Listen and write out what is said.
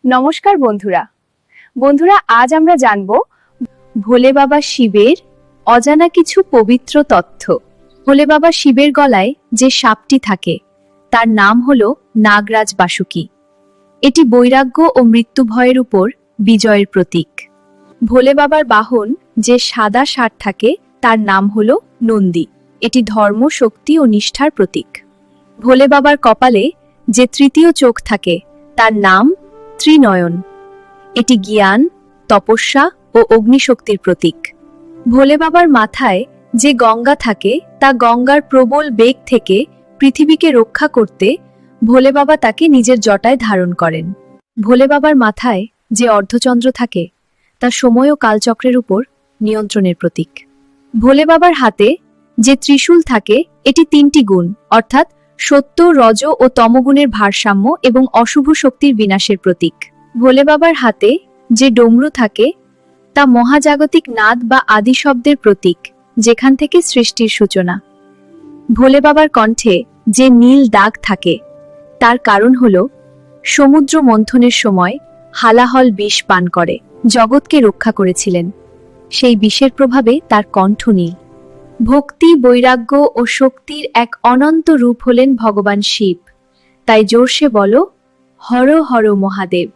নমস্কার বন্ধুরা আজ আমরা জানব ভোলে বাবা শিবের অজানা কিছু পবিত্র তথ্য। ভোলে বাবা শিবের গলায় যে সাপটি থাকে তার নাম হলো নাগরাজ বাসুকি। এটি বৈরাগ্য ও মৃত্যু ভয়ের উপর বিজয়ের প্রতীক। ভোলে বাবার বাহন যে সাদা ষাঁড় থাকে তার নাম হলো নন্দী। এটি ধর্ম, শক্তি ও নিষ্ঠার প্রতীক। ভোলে বাবার কপালে যে তৃতীয় চোখ থাকে তার নাম ত্রিনয়ন। এটি জ্ঞান, তপস্যা ও অগ্নিশক্তির প্রতীক। ভোলে বাবার মাথায় যে গঙ্গা থাকে তা গঙ্গার প্রবল বেগ থেকে পৃথিবীকে রক্ষা করতে ভোলে বাবা তাকে নিজের জটায় ধারণ করেন। ভোলে বাবার মাথায় যে অর্ধচন্দ্র থাকে তা সময় ও কালচক্রের উপর নিয়ন্ত্রণের প্রতীক। ভোলে বাবার হাতে যে ত্রিশূল থাকে এটি তিনটি গুণ অর্থাৎ সত্য, রজ ও তমগুণের ভারসাম্য এবং অশুভ শক্তির বিনাশের প্রতীক। ভোলে বাবার হাতে যে ডমরু থাকে তা মহাজাগতিক নাদ বা আদি শব্দের প্রতীক, যেখান থেকে সৃষ্টির সূচনা। ভোলে বাবার কণ্ঠে যে নীল দাগ থাকে তার কারণ হল সমুদ্র মন্থনের সময় হালাহল বিষ পান করে জগৎকে রক্ষা করেছিলেন। সেই বিষের প্রভাবে তার কণ্ঠ নীল। ভক্তি, বৈরাগ্য ও শক্তির এক অনন্ত রূপ হলেন ভগবান শিব। তাই জোরসে বলো, হর হর মহাদেব।